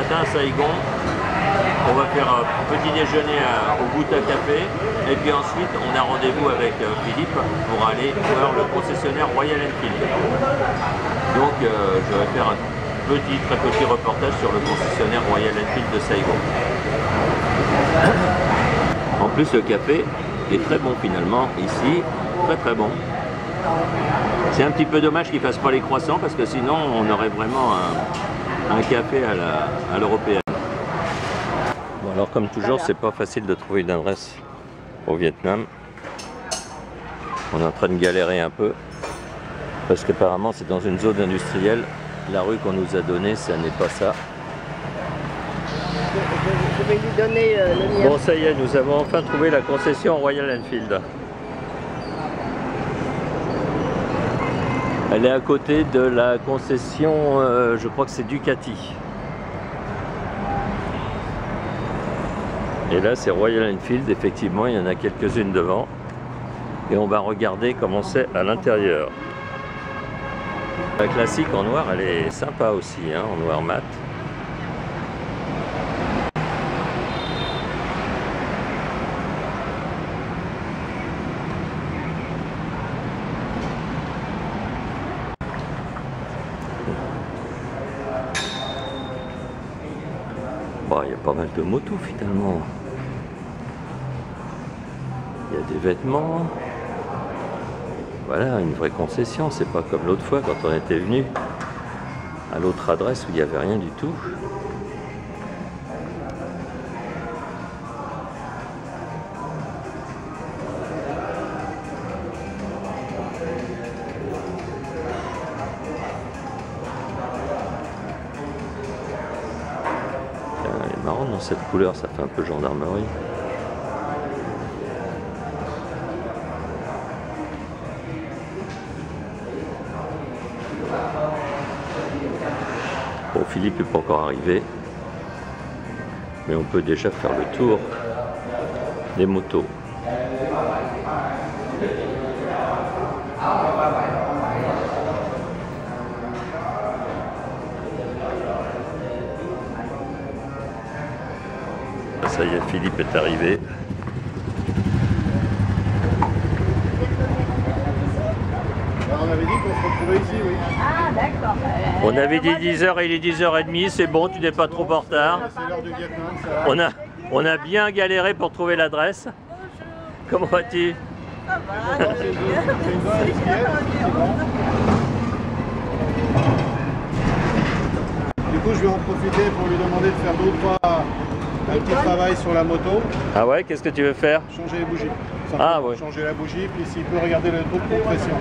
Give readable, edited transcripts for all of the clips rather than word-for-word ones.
matin à Saigon. On va faire un petit déjeuner au Buta Café. Et puis ensuite, on a rendez-vous avec Philippe pour aller voir le concessionnaire Royal Enfield. Donc, je vais faire un très petit reportage sur le concessionnaire Royal Enfield de Saigon. En plus, le café est très bon finalement ici, très bon. C'est un petit peu dommage qu'ils ne fassent pas les croissants parce que sinon on aurait vraiment un café à l'européenne. Bon, alors comme toujours, c'est pas facile de trouver une adresse au Vietnam. On est en train de galérer un peu parce qu'apparemment c'est dans une zone industrielle. La rue qu'on nous a donnée, ça n'est pas ça. Je vais lui donner le mien. Bon, ça y est, nous avons enfin trouvé la concession Royal Enfield. Elle est à côté de la concession, je crois que c'est Ducati. Et là, c'est Royal Enfield, effectivement, il y en a quelques-unes devant. Et on va regarder comment c'est à l'intérieur. La classique en noir, elle est sympa aussi, hein, en noir mat. Bon, il y a pas mal de motos finalement. Il y a des vêtements. Voilà, une vraie concession, c'est pas comme l'autre fois quand on était venu à l'autre adresse où il n'y avait rien du tout. Elle est marrante dans cette couleur, ça fait un peu gendarmerie. Bon, Philippe n'est pas encore arrivé, mais on peut déjà faire le tour des motos. Ça y est, Philippe est arrivé. On avait dit qu'on se retrouvait ici, oui. Ah, d'accord. On avait dit 10h, il est 10h30, c'est bon, tu n'es pas trop en retard. C'est l'heure du Vietnam, ça. On a bien galéré pour trouver l'adresse. Comment vas-tu? Ça va. C'est une bonne industrielle, c'est bon. Du coup, je vais en profiter pour lui demander de faire 2 ou 3 petits travail sur la moto. Ah ouais, qu'est-ce que tu veux faire? Changer les bougies. Ah ouais. Changer la bougie, puis s'il peut regarder le taux de compression.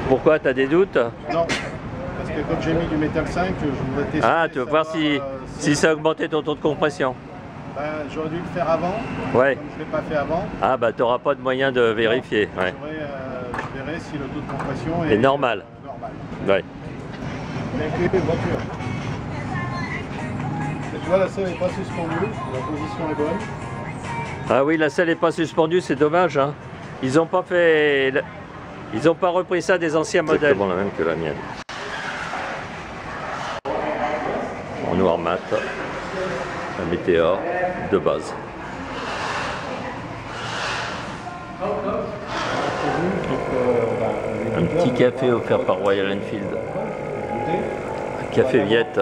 Pourquoi, tu as des doutes? Non, parce que comme j'ai mis du métal 5, je voudrais tester. Ah, tu veux voir si ça a augmenté ton taux de compression? Ben, j'aurais dû le faire avant. Ouais. Je ne l'ai pas fait avant. Ah bah tu n'auras pas de moyen de vérifier. Ouais. Je verrai si le taux de compression est normal. Ouais. Mais écoutez, voiture. Et tu vois, la selle n'est pas suspendue, la position est bonne. Ah oui, la selle n'est pas suspendue, c'est dommage. Hein. Ils n'ont pas fait... Ils n'ont pas repris ça des anciens modèles. Exactement la même que la mienne. En noir mat. Un météore de base. Un petit café offert par Royal Enfield. Un café Viette.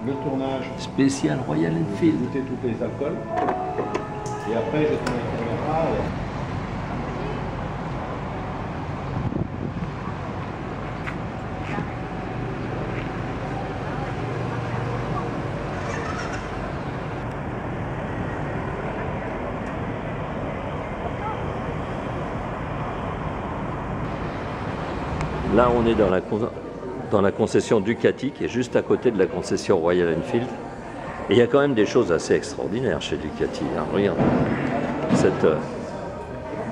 Le tournage. Spécial Royal Enfield. Goûter tous les alcools. Et après, je te mettrai. Là, on est dans la concession Ducati, qui est juste à côté de la concession Royal Enfield. Et il y a quand même des choses assez extraordinaires chez Ducati. Hein. Regarde,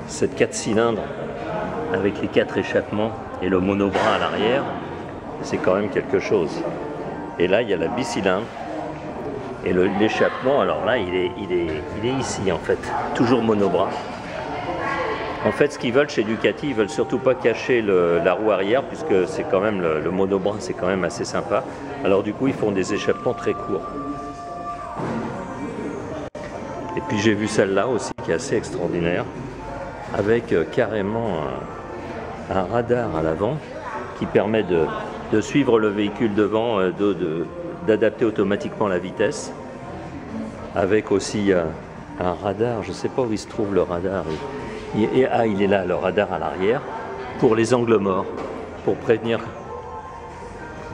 cette 4 cylindres avec les 4 échappements et le monobras à l'arrière, c'est quand même quelque chose. Et là, il y a la bicylindre. Et l'échappement, alors là, il est ici en fait, toujours monobras. En fait, ce qu'ils veulent chez Ducati, ils veulent surtout pas cacher la roue arrière, puisque c'est quand même le monobras, c'est quand même assez sympa. Alors du coup, ils font des échappements très courts. Et puis j'ai vu celle-là aussi, qui est assez extraordinaire, avec carrément un radar à l'avant qui permet de suivre le véhicule devant, d'adapter automatiquement la vitesse. Avec aussi un radar, je ne sais pas où il se trouve le radar. Il est là, le radar à l'arrière, pour les angles morts, pour prévenir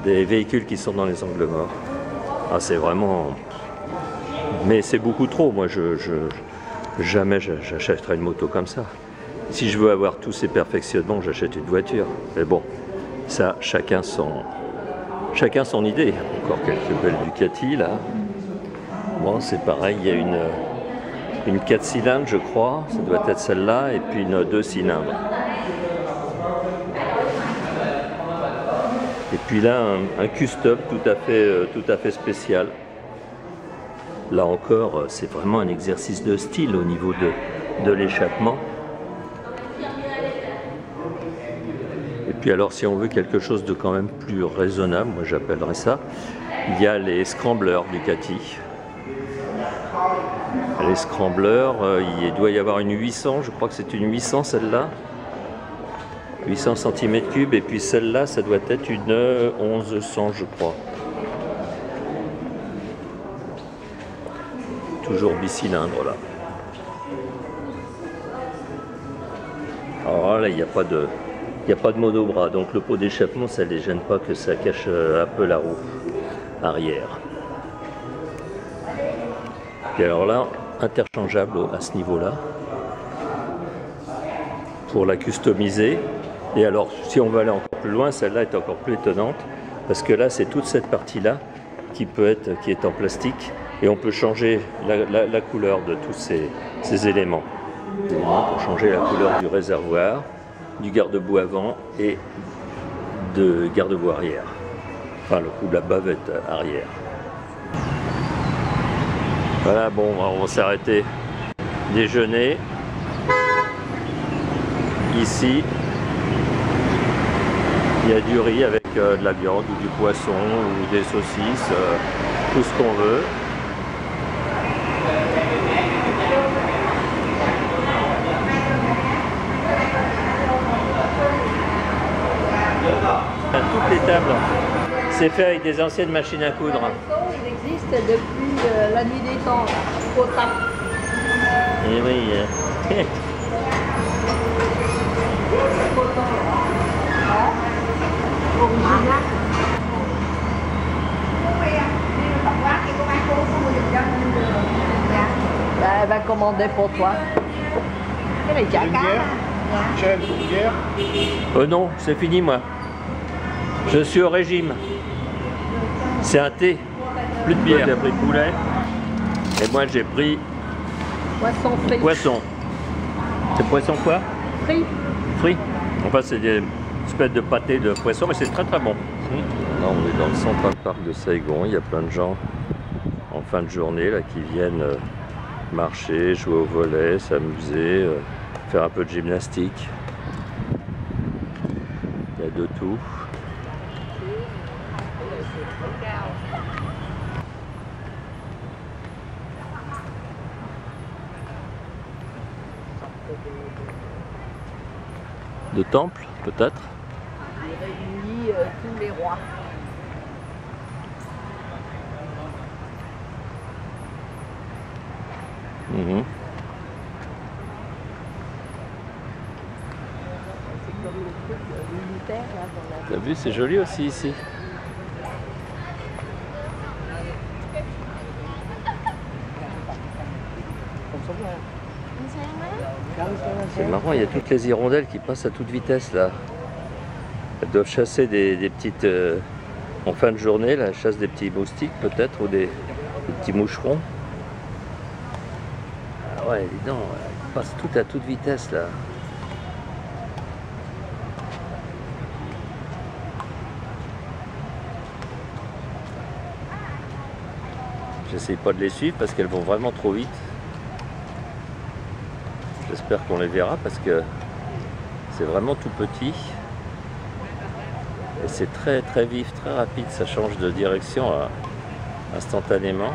des véhicules qui sont dans les angles morts. Ah, c'est vraiment... Mais c'est beaucoup trop, moi jamais j'achèterai une moto comme ça. Si je veux avoir tous ces perfectionnements, j'achète une voiture. Mais bon, ça, chacun son idée. Encore quelques belles Ducati là. Bon, c'est pareil, il y a une 4 cylindres, je crois, ça doit être celle-là, et puis une 2 cylindres. Et puis là, un custom tout à fait spécial. Là encore, c'est vraiment un exercice de style au niveau de l'échappement. Et puis alors, si on veut quelque chose de quand même plus raisonnable, moi j'appellerais ça, il y a les scramblers Ducati. Les scramblers, il doit y avoir une 800, je crois que c'est une 800 celle-là. 800 cm3, et puis celle-là, ça doit être une 1100, je crois. Toujours bicylindre là. Alors là, il n'y a pas de monobras, donc le pot d'échappement, ça ne les gêne pas que ça cache un peu la roue arrière. Et alors là, interchangeable à ce niveau-là, pour la customiser. Et alors, si on veut aller encore plus loin, celle-là est encore plus étonnante, parce que là, c'est toute cette partie-là qui est en plastique, et on peut changer la couleur de tous ces éléments. Pour changer la couleur du réservoir, du garde-boue avant et de garde-boue arrière. Enfin, le coup de la bavette arrière. Voilà, bon, on va s'arrêter déjeuner. Ici, il y a du riz avec de la viande ou du poisson ou des saucisses, tout ce qu'on veut. Toutes les tables, c'est fait avec des anciennes machines à coudre. Il existe depuis la nuit des temps, au temps. Et oui. Ben, elle va commander pour toi. Elle est Une bière Michel, une bière Non, c'est fini moi. Je suis au régime. C'est un thé, plus de bière. J'ai pris poulet. Et moi j'ai pris poisson frit. Poisson. C'est poisson quoi? Frit. Frit. Enfin c'est des espèces de pâté de poisson, mais c'est très très bon. Là on est dans le Central Park de Saigon. Il y a plein de gens en fin de journée là qui viennent marcher, jouer au volley, s'amuser, faire un peu de gymnastique. Il y a de tout. De temple, peut-être. Il réunit tous les rois. Mmh. C'est comme le truc militaire là qu'on a. T'as vu, c'est joli aussi ici. C'est marrant, il y a toutes les hirondelles qui passent à toute vitesse là. Elles doivent chasser des petites... en fin de journée, là, elles chassent des petits moustiques peut-être, ou des petits moucherons. Ah ouais, dis donc, elles passent toutes à toute vitesse là. J'essaye pas de les suivre parce qu'elles vont vraiment trop vite. J'espère qu'on les verra parce que c'est vraiment tout petit. Et c'est très très vif, très rapide, ça change de direction instantanément.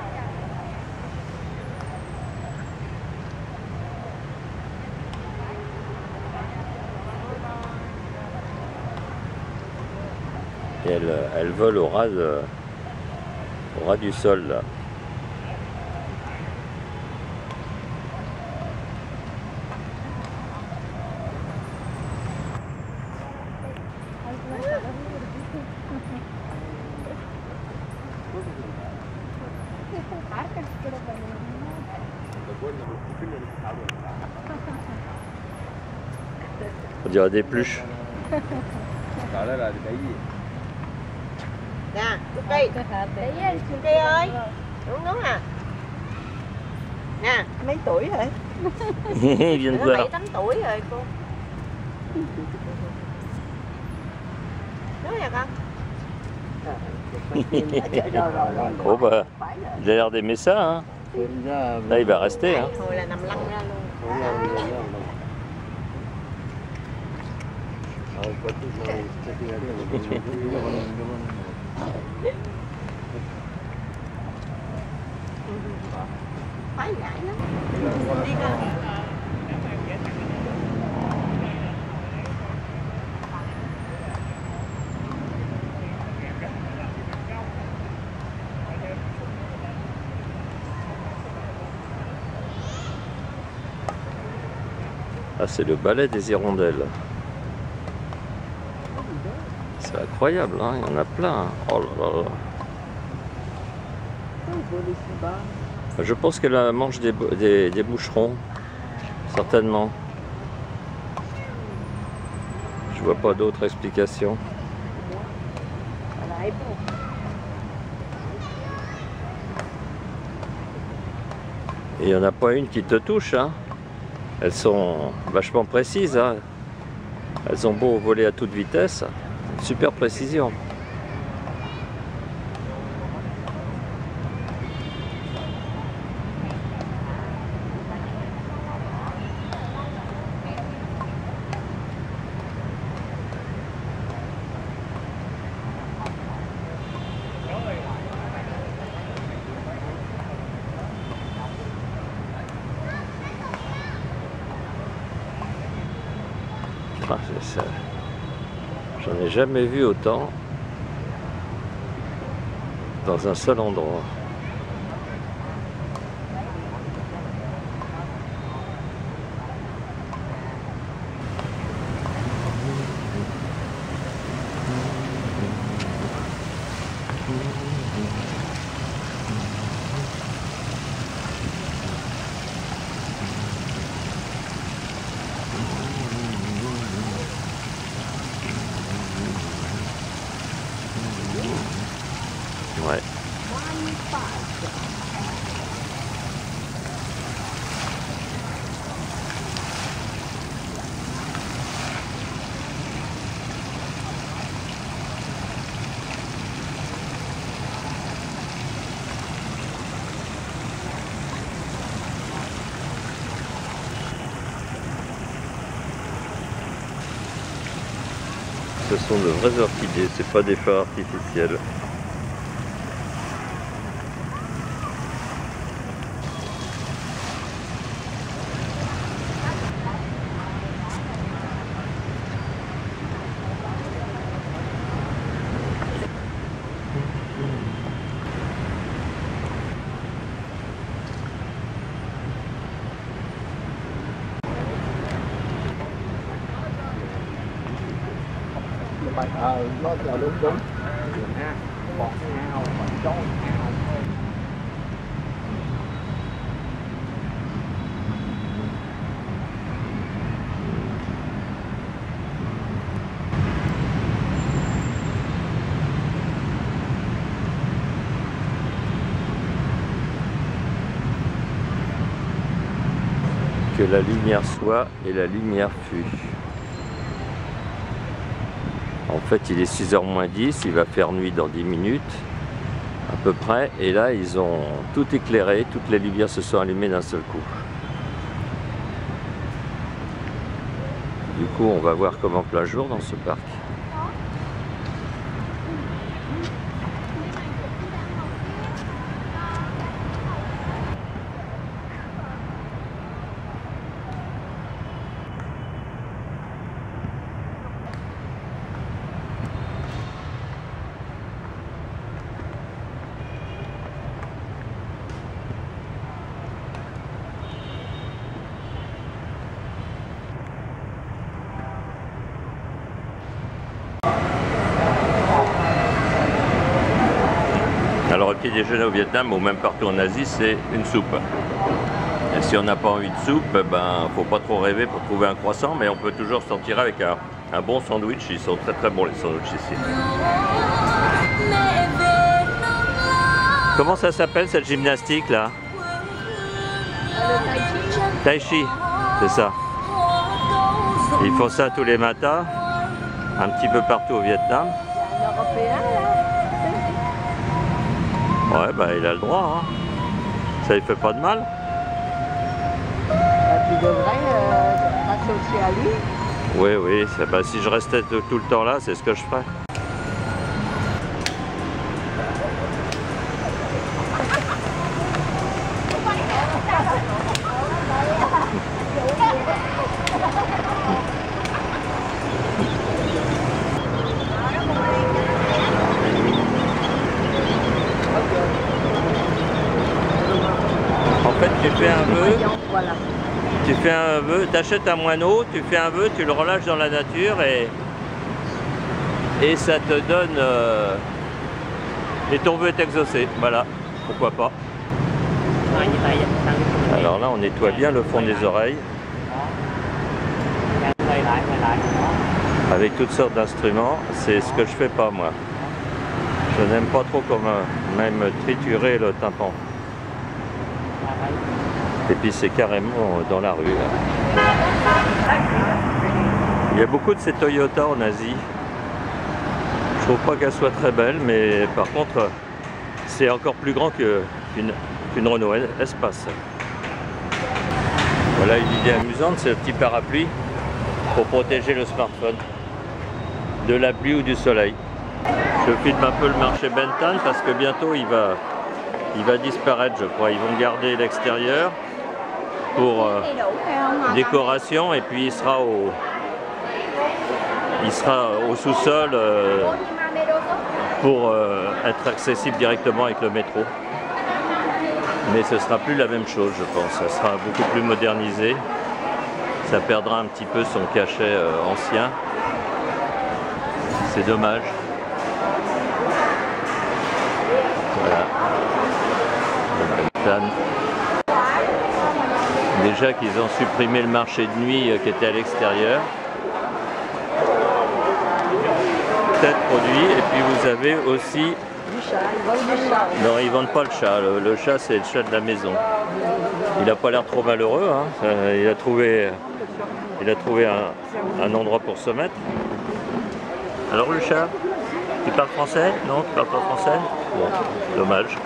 Et elle vole au ras du sol là. On dirait des pluches. Nè, Tuki ơi, đúng đúng à. Nè, mấy tuổi rồi? Viens de Nó voir. 7-8 tuổi rồi cô. Đúng rồi con? Oh bah, il a l'air d'aimer ça, hein. Là il va rester, hein. Thôi là nằm lăn ra luôn. Khoái giải lắm. Đi con. Ah, c'est le ballet des hirondelles. C'est incroyable, hein, il y en a plein. Oh là là. Je pense qu'elle mange des boucherons, certainement. Je vois pas d'autre explication. Et il n'y en a pas une qui te touche, hein. Elles sont vachement précises, hein. Elles ont beau voler à toute vitesse, super précision. J'en ai jamais vu autant dans un seul endroit. Ouais. Ce sont de vraies orchidées, c'est pas des fleurs artificielles. Nó là đúng đúng. Ha. Bọt ngao, bọt trâu ngao. Que la lumière soit et la lumière fût. En fait, il est 6h moins 10, il va faire nuit dans 10 minutes, à peu près. Et là, ils ont tout éclairé, toutes les lumières se sont allumées d'un seul coup. Du coup, on va voir comment plein jour dans ce parc. Alors, le petit déjeuner au Vietnam ou même partout en Asie, c'est une soupe. Et si on n'a pas envie de soupe, ben, faut pas trop rêver pour trouver un croissant, mais on peut toujours sortir avec un bon sandwich. Ils sont très très bons les sandwichs ici. Comment ça s'appelle cette gymnastique là? Tai Chi, c'est ça. Ils font ça tous les matins, un petit peu partout au Vietnam. Un Européen là. Ouais, bah il a le droit, hein. Ça lui fait pas de mal. Bah, tu devrais t'associer à lui. Oui, oui, bah, si je restais tout le temps là, c'est ce que je ferais. En fait, tu fais un vœu, Voilà. tu fais un vœu, t'achètes un moineau, tu fais un vœu, tu le relâches dans la nature et ça te donne et ton vœu est exaucé. Voilà, pourquoi pas. Alors là, on nettoie bien le fond des oreilles avec toutes sortes d'instruments. C'est ce que je fais pas moi. Je n'aime pas trop comme même triturer le tympan. Et puis c'est carrément dans la rue là. Il y a beaucoup de ces Toyota en Asie. Je trouve pas qu'elles soient très belles, mais par contre c'est encore plus grand qu'une Renault Espace. Voilà une idée amusante, c'est le petit parapluie pour protéger le smartphone de la pluie ou du soleil. Je filme un peu le marché Bentan parce que bientôt il va disparaître, je crois. Ils vont garder l'extérieur pour décoration et puis il sera au sous-sol pour être accessible directement avec le métro. Mais ce sera plus la même chose, je pense. Ça sera beaucoup plus modernisé. Ça perdra un petit peu son cachet ancien. C'est dommage. Voilà. Déjà qu'ils ont supprimé le marché de nuit qui était à l'extérieur. Peut-être produit. Et puis vous avez aussi... Du chat, ils vendent du chat. Non, ils vendent pas le chat. Le chat, c'est le chat de la maison. Il n'a pas l'air trop malheureux. Hein. Il a trouvé un endroit pour se mettre. Alors le chat, tu parles français? Non, tu parles pas français? Bon, dommage.